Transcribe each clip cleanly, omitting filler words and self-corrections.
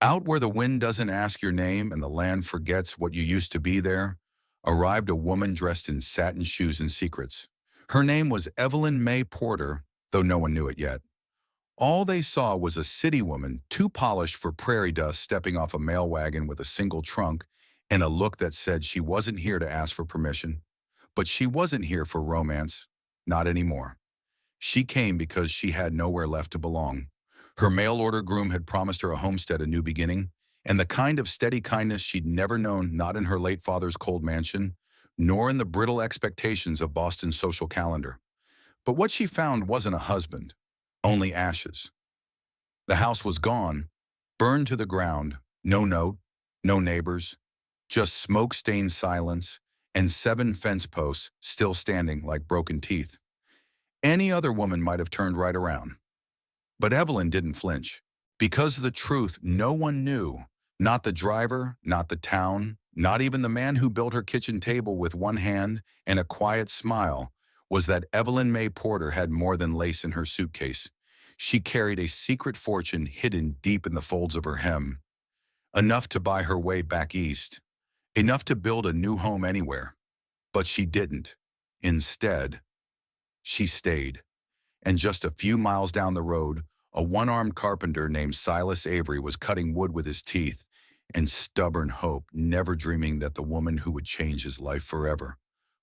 Out where the wind doesn't ask your name and the land forgets what you used to be there, arrived a woman dressed in satin shoes and secrets. Her name was Evelyn May Porter, though no one knew it yet. All they saw was a city woman, too polished for prairie dust, stepping off a mail wagon with a single trunk and a look that said she wasn't here to ask for permission. But she wasn't here for romance, not anymore. She came because she had nowhere left to belong. Her mail-order groom had promised her a homestead, a new beginning, and the kind of steady kindness she'd never known, not in her late father's cold mansion, nor in the brittle expectations of Boston's social calendar. But what she found wasn't a husband, only ashes. The house was gone, burned to the ground, no note, no neighbors, just smoke-stained silence and 7 fence posts still standing like broken teeth. Any other woman might have turned right around. But Evelyn didn't flinch. Because the truth no one knew, not the driver, not the town, not even the man who built her kitchen table with one hand and a quiet smile, was that Evelyn May Porter had more than lace in her suitcase. She carried a secret fortune hidden deep in the folds of her hem, enough to buy her way back east, enough to build a new home anywhere. But she didn't. Instead, she stayed. And just a few miles down the road, a one-armed carpenter named Silas Avery was cutting wood with his teeth and stubborn hope, never dreaming that the woman who would change his life forever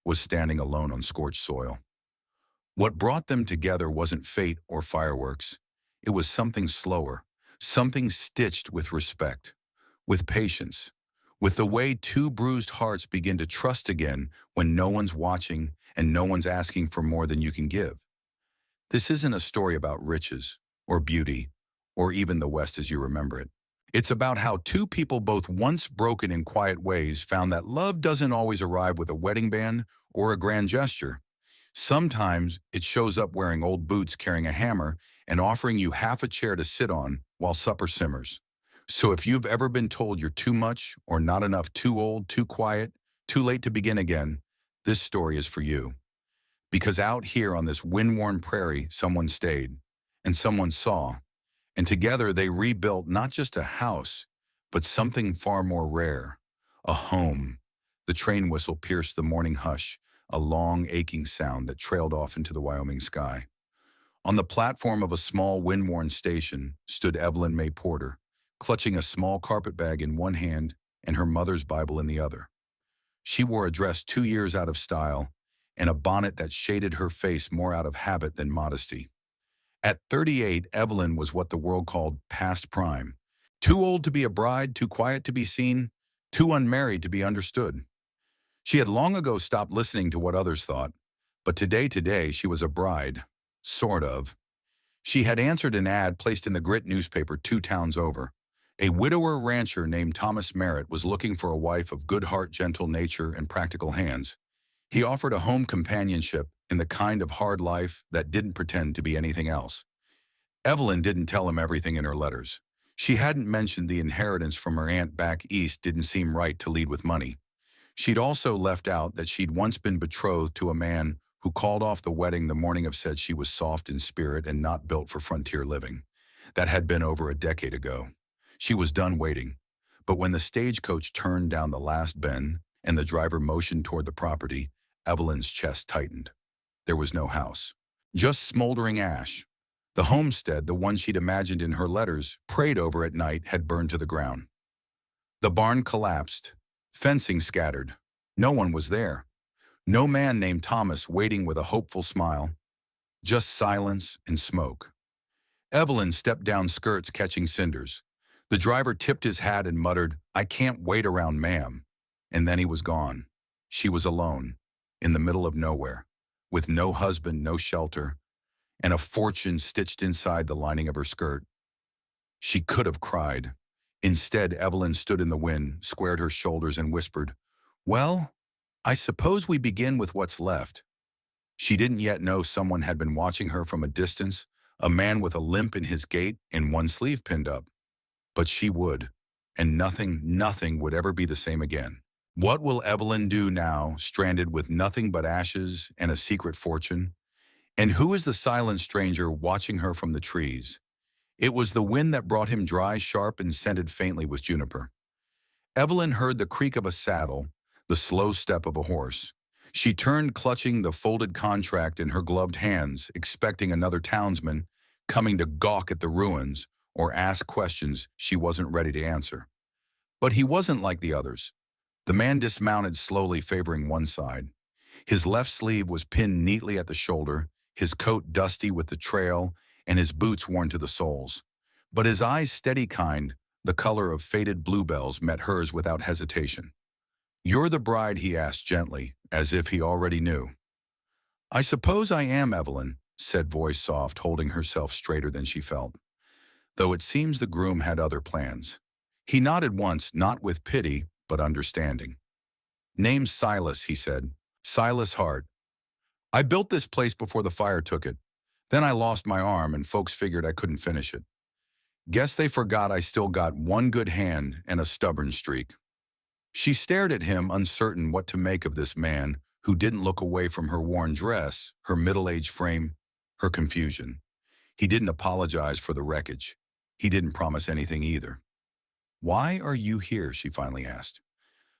was standing alone on scorched soil. What brought them together wasn't fate or fireworks. It was something slower, something stitched with respect, with patience, with the way two bruised hearts begin to trust again when no one's watching and no one's asking for more than you can give. This isn't a story about riches or beauty or even the West as you remember it. It's about how two people both once broken in quiet ways found that love doesn't always arrive with a wedding band or a grand gesture. Sometimes it shows up wearing old boots, carrying a hammer, and offering you half a chair to sit on while supper simmers. So if you've ever been told you're too much or not enough, too old, too quiet, too late to begin again, this story is for you. Because out here on this wind-worn prairie, someone stayed, and someone saw, and together they rebuilt not just a house, but something far more rare, a home. The train whistle pierced the morning hush, a long, aching sound that trailed off into the Wyoming sky. On the platform of a small, wind-worn station stood Evelyn May Porter, clutching a small carpetbag in one hand and her mother's Bible in the other. She wore a dress 2 years out of style, and a bonnet that shaded her face more out of habit than modesty. At 38, Evelyn was what the world called past prime. Too old to be a bride, too quiet to be seen, too unmarried to be understood. She had long ago stopped listening to what others thought, but today she was a bride. Sort of. She had answered an ad placed in the Grit newspaper 2 towns over. A widower rancher named Thomas Merritt was looking for a wife of good heart, gentle nature, and practical hands. He offered a home companionship in the kind of hard life that didn't pretend to be anything else. Evelyn didn't tell him everything in her letters. She hadn't mentioned the inheritance from her aunt back east didn't seem right to lead with money. She'd also left out that she'd once been betrothed to a man who called off the wedding the morning of said she was soft in spirit and not built for frontier living. That had been over a decade ago. She was done waiting. But when the stagecoach turned down the last bend and the driver motioned toward the property, Evelyn's chest tightened. There was no house. Just smoldering ash. The homestead, the one she'd imagined in her letters, prayed over at night, had burned to the ground. The barn collapsed. Fencing scattered. No one was there. No man named Thomas waiting with a hopeful smile. Just silence and smoke. Evelyn stepped down skirts catching cinders. The driver tipped his hat and muttered, "I can't wait around, ma'am." And then he was gone. She was alone, in the middle of nowhere, with no husband, no shelter, and a fortune stitched inside the lining of her skirt. She could have cried. Instead, Evelyn stood in the wind, squared her shoulders, and whispered, "Well, I suppose we begin with what's left." She didn't yet know someone had been watching her from a distance, a man with a limp in his gait and one sleeve pinned up. But she would, and nothing would ever be the same again. What will Evelyn do now, stranded with nothing but ashes and a secret fortune? And who is the silent stranger watching her from the trees? It was the wind that brought him dry, sharp, and scented faintly with juniper. Evelyn heard the creak of a saddle, the slow step of a horse. She turned, clutching the folded contract in her gloved hands, expecting another townsman coming to gawk at the ruins or ask questions she wasn't ready to answer. But he wasn't like the others. The man dismounted slowly, favoring one side. His left sleeve was pinned neatly at the shoulder, his coat dusty with the trail, and his boots worn to the soles. But his eyes, steady kind, the color of faded bluebells, met hers without hesitation. "You're the bride?" he asked gently, as if he already knew. "I suppose I am, Evelyn," said voice soft, holding herself straighter than she felt. Though it seems the groom had other plans. He nodded once, not with pity, but understanding. "Name's Silas," he said. "Silas Hart. I built this place before the fire took it. Then I lost my arm and folks figured I couldn't finish it. Guess they forgot I still got one good hand and a stubborn streak." She stared at him, uncertain what to make of this man who didn't look away from her worn dress, her middle-aged frame, her confusion. He didn't apologize for the wreckage. He didn't promise anything either. "Why are you here?" she finally asked.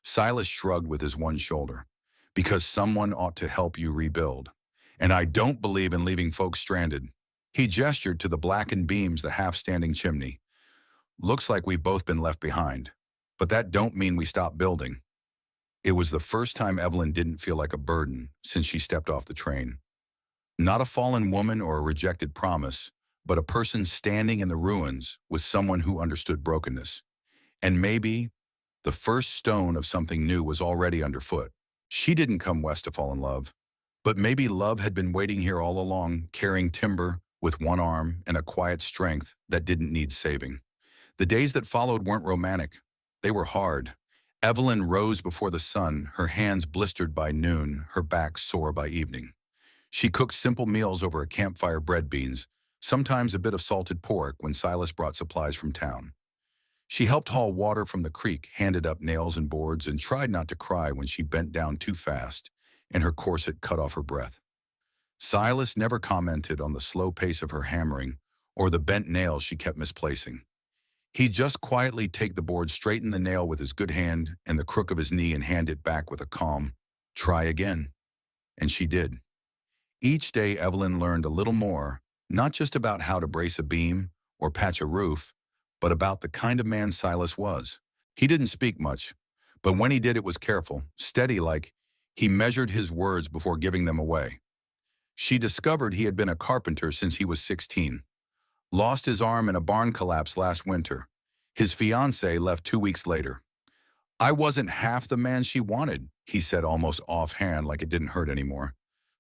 Silas shrugged with his one shoulder. "Because someone ought to help you rebuild. And I don't believe in leaving folks stranded." He gestured to the blackened beams, the half-standing chimney. "Looks like we've both been left behind. But that don't mean we stop building." It was the first time Evelyn didn't feel like a burden since she stepped off the train. Not a fallen woman or a rejected promise, but a person standing in the ruins with someone who understood brokenness. And maybe the first stone of something new was already underfoot. She didn't come west to fall in love. But maybe love had been waiting here all along, carrying timber with one arm and a quiet strength that didn't need saving. The days that followed weren't romantic. They were hard. Evelyn rose before the sun, her hands blistered by noon, her back sore by evening. She cooked simple meals over a campfire, bread, beans, sometimes a bit of salted pork when Silas brought supplies from town. She helped haul water from the creek, handed up nails and boards, and tried not to cry when she bent down too fast and her corset cut off her breath. Silas never commented on the slow pace of her hammering or the bent nails she kept misplacing. He'd just quietly take the board, straighten the nail with his good hand and the crook of his knee, and hand it back with a calm, "Try again." And she did. Each day Evelyn learned a little more, not just about how to brace a beam or patch a roof, but about the kind of man Silas was. He didn't speak much, but when he did, it was careful, steady, like he measured his words before giving them away. She discovered he had been a carpenter since he was 16. Lost his arm in a barn collapse last winter. His fiancée left 2 weeks later. "I wasn't half the man she wanted," he said almost offhand, like it didn't hurt anymore.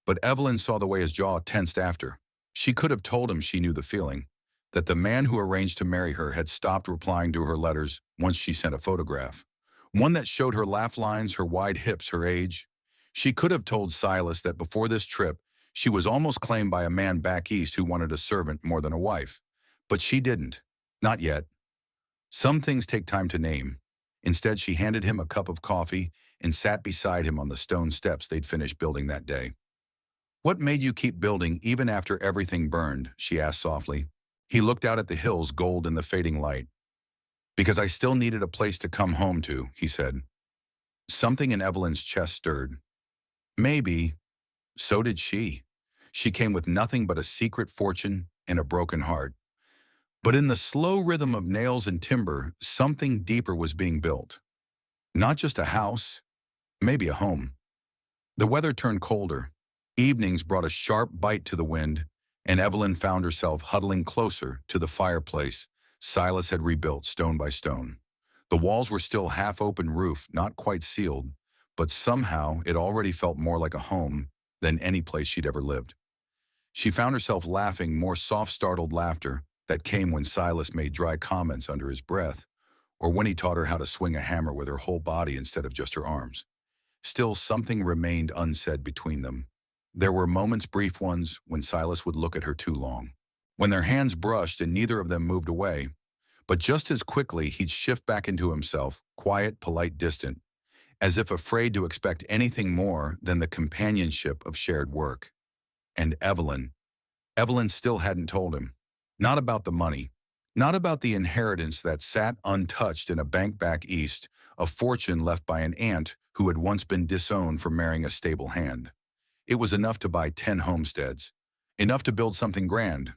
But Evelyn saw the way his jaw tensed after. She could have told him she knew the feeling, that the man who arranged to marry her had stopped replying to her letters once she sent a photograph. One that showed her laugh lines, her wide hips, her age. She could have told Silas that before this trip, she was almost claimed by a man back east who wanted a servant more than a wife. But she didn't. Not yet. Some things take time to name. Instead, she handed him a cup of coffee and sat beside him on the stone steps they'd finished building that day. "What made you keep building even after everything burned?" she asked softly. He looked out at the hills, gold in the fading light. "Because I still needed a place to come home to," he said. Something in Evelyn's chest stirred. Maybe. So did she. She came with nothing but a secret fortune and a broken heart. But in the slow rhythm of nails and timber, something deeper was being built. Not just a house, maybe a home. The weather turned colder. Evenings brought a sharp bite to the wind, and Evelyn found herself huddling closer to the fireplace Silas had rebuilt stone by stone. The walls were still half-open roof, not quite sealed, but somehow it already felt more like a home than any place she'd ever lived. She found herself laughing, more soft, startled laughter that came when Silas made dry comments under his breath, or when he taught her how to swing a hammer with her whole body instead of just her arms. Still, something remained unsaid between them. There were moments, brief ones, when Silas would look at her too long, when their hands brushed and neither of them moved away. But just as quickly, he'd shift back into himself, quiet, polite, distant, as if afraid to expect anything more than the companionship of shared work. And Evelyn still hadn't told him. Not about the money, Not about the inheritance that sat untouched in a bank back east, a fortune left by an aunt who had once been disowned for marrying a stable hand. It was enough to buy 10 homesteads, enough to build something grand.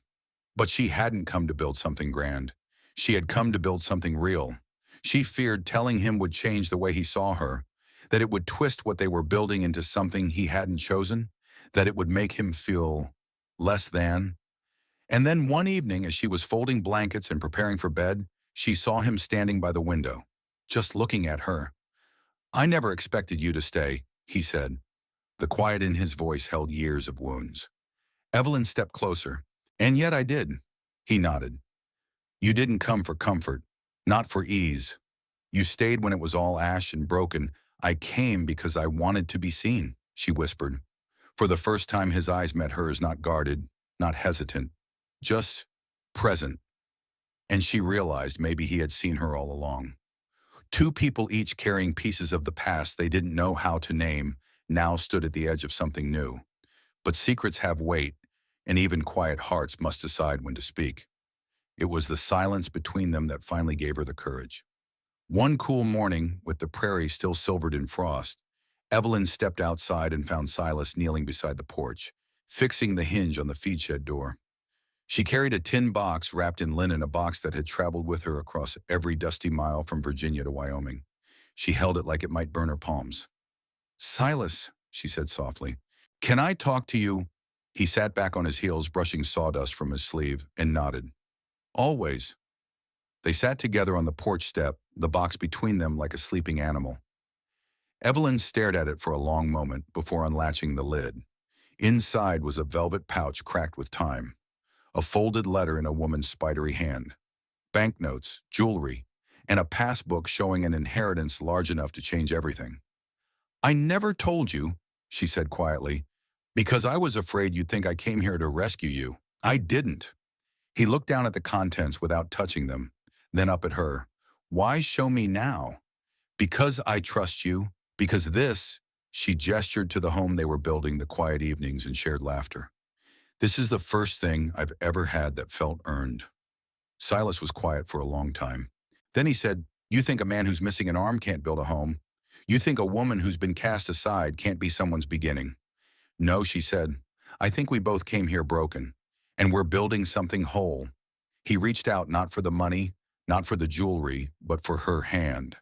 But she hadn't come to build something grand. She had come to build something real. She feared telling him would change the way he saw her, that it would twist what they were building into something he hadn't chosen, that it would make him feel less than. And then one evening, as she was folding blankets and preparing for bed, she saw him standing by the window, just looking at her. "I never expected you to stay," he said. The quiet in his voice held years of wounds. Evelyn stepped closer. "And yet I did." He nodded. "You didn't come for comfort, not for ease. You stayed when it was all ash and broken. I came because I wanted to be seen," she whispered. For the first time his eyes met hers, not guarded, not hesitant, just present. And she realized maybe he had seen her all along. Two people, each carrying pieces of the past they didn't know how to name, now stood at the edge of something new. But secrets have weight, and even quiet hearts must decide when to speak. It was the silence between them that finally gave her the courage. One cool morning, with the prairie still silvered in frost, Evelyn stepped outside and found Silas kneeling beside the porch, fixing the hinge on the feed shed door. She carried a tin box wrapped in linen, a box that had traveled with her across every dusty mile from Virginia to Wyoming. She held it like it might burn her palms. "Silas," she said softly, "can I talk to you?" He sat back on his heels, brushing sawdust from his sleeve, and nodded. "Always." They sat together on the porch step, the box between them like a sleeping animal. Evelyn stared at it for a long moment before unlatching the lid. Inside was a velvet pouch cracked with time, a folded letter in a woman's spidery hand, banknotes, jewelry, and a passbook showing an inheritance large enough to change everything. "I never told you," she said quietly, "because I was afraid you'd think I came here to rescue you. I didn't." He looked down at the contents without touching them, then up at her. "Why show me now?" "Because I trust you. Because this," she gestured to the home they were building, the quiet evenings and shared laughter. "This is the first thing I've ever had that felt earned." Silas was quiet for a long time. Then he said, "You think a man who's missing an arm can't build a home? You think a woman who's been cast aside can't be someone's beginning?" "No," she said. "I think we both came here broken, and we're building something whole." He reached out, not for the money, not for the jewelry, but for her hand.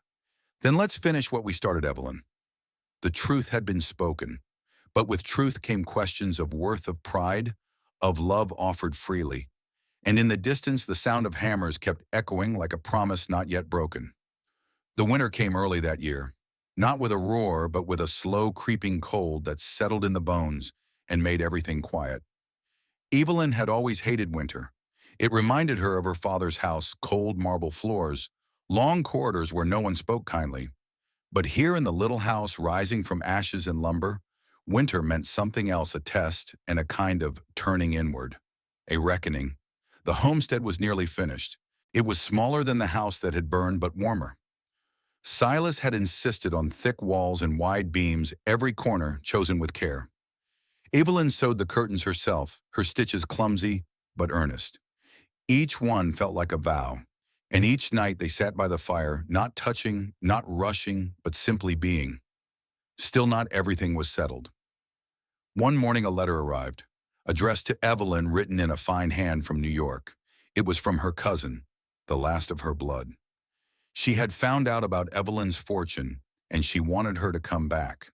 "Then let's finish what we started, Evelyn." The truth had been spoken, but with truth came questions of worth, of pride, of love offered freely. And in the distance, the sound of hammers kept echoing like a promise not yet broken. The winter came early that year, not with a roar, but with a slow creeping cold that settled in the bones and made everything quiet. Evelyn had always hated winter. It reminded her of her father's house, cold marble floors, long corridors where no one spoke kindly. But here in the little house rising from ashes and lumber, winter meant something else, a test and a kind of turning inward, a reckoning. The homestead was nearly finished. It was smaller than the house that had burned, but warmer. Silas had insisted on thick walls and wide beams, every corner chosen with care. Evelyn sewed the curtains herself, her stitches clumsy but earnest. Each one felt like a vow, and each night they sat by the fire, not touching, not rushing, but simply being. Still not everything was settled. One morning a letter arrived, addressed to Evelyn, written in a fine hand from New York. It was from her cousin, the last of her blood. She had found out about Evelyn's fortune, and she wanted her to come back.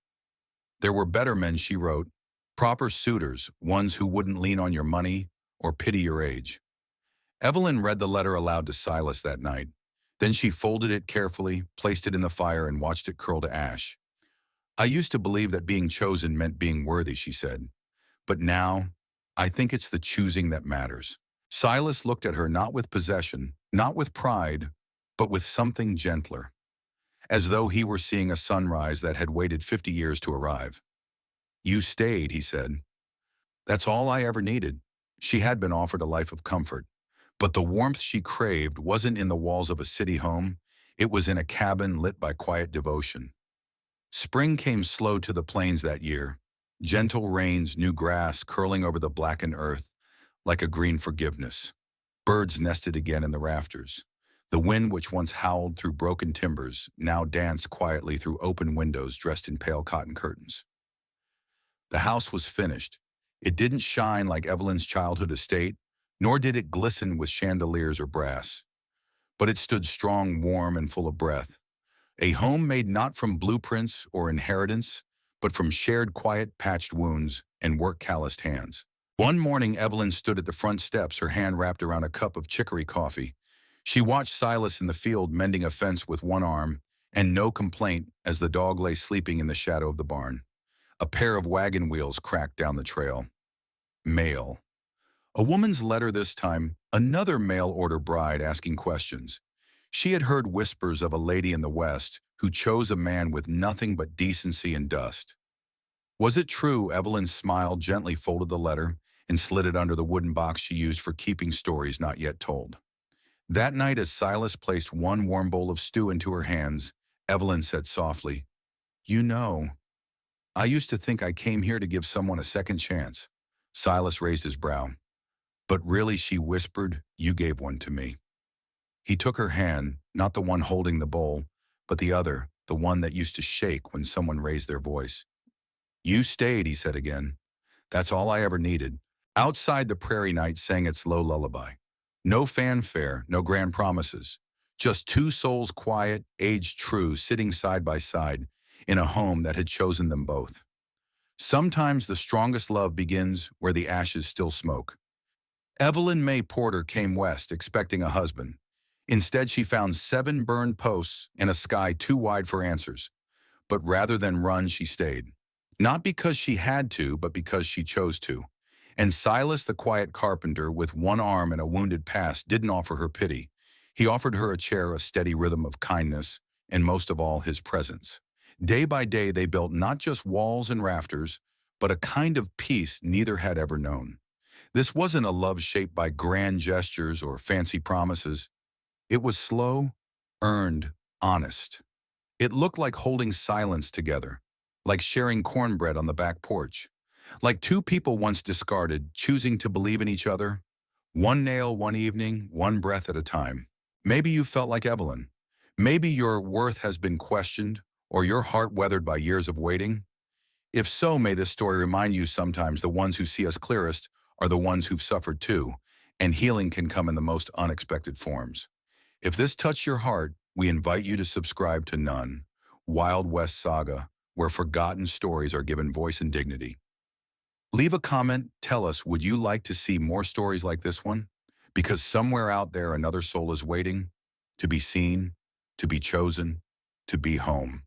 There were better men, she wrote, proper suitors, ones who wouldn't lean on your money or pity your age. Evelyn read the letter aloud to Silas that night. Then she folded it carefully, placed it in the fire, and watched it curl to ash. "I used to believe that being chosen meant being worthy," she said. "But now, I think it's the choosing that matters." Silas looked at her not with possession, not with pride, but with something gentler, as though he were seeing a sunrise that had waited 50 years to arrive. "You stayed," he said. "That's all I ever needed." She had been offered a life of comfort, but the warmth she craved wasn't in the walls of a city home. It was in a cabin lit by quiet devotion. Spring came slow to the plains that year. Gentle rains, new grass curling over the blackened earth like a green forgiveness. Birds nested again in the rafters. The wind which once howled through broken timbers now danced quietly through open windows dressed in pale cotton curtains. The house was finished. It didn't shine like Evelyn's childhood estate, nor did it glisten with chandeliers or brass. But it stood strong, warm, and full of breath. A home made not from blueprints or inheritance, but from shared quiet patched wounds and work-calloused hands. One morning, Evelyn stood at the front steps, her hand wrapped around a cup of chicory coffee. She watched Silas in the field mending a fence with one arm, and no complaint as the dog lay sleeping in the shadow of the barn. A pair of wagon wheels cracked down the trail. Mail. A woman's letter this time, another mail-order bride asking questions. She had heard whispers of a lady in the West who chose a man with nothing but decency and dust. Was it true? Evelyn smiled, gently folded the letter, and slid it under the wooden box she used for keeping stories not yet told. That night, as Silas placed one warm bowl of stew into her hands, Evelyn said softly, "You know, I used to think I came here to give someone a second chance." Silas raised his brow. "But really," she whispered, "you gave one to me." He took her hand, not the one holding the bowl, but the other, the one that used to shake when someone raised their voice. "You stayed," he said again. "That's all I ever needed." Outside, the prairie night sang its low lullaby. No fanfare, no grand promises. Just two souls quiet, aged true, sitting side by side in a home that had chosen them both. Sometimes the strongest love begins where the ashes still smoke. Evelyn May Porter came west expecting a husband. Instead, she found 7 burned posts and a sky too wide for answers. But rather than run, she stayed. Not because she had to, but because she chose to. And Silas, the quiet carpenter, with one arm and a wounded past, didn't offer her pity. He offered her a chair, a steady rhythm of kindness, and most of all, his presence. Day by day, they built not just walls and rafters, but a kind of peace neither had ever known. This wasn't a love shaped by grand gestures or fancy promises. It was slow, earned, honest. It looked like holding silence together, like sharing cornbread on the back porch, like two people once discarded, choosing to believe in each other. One nail, one evening, one breath at a time. Maybe you felt like Evelyn. Maybe your worth has been questioned, or your heart weathered by years of waiting. If so, may this story remind you sometimes the ones who see us clearest are the ones who've suffered too, and healing can come in the most unexpected forms. If this touched your heart, we invite you to subscribe to None, Wild West Saga, where forgotten stories are given voice and dignity. Leave a comment, tell us, would you like to see more stories like this one? Because somewhere out there another soul is waiting to be seen, to be chosen, to be home.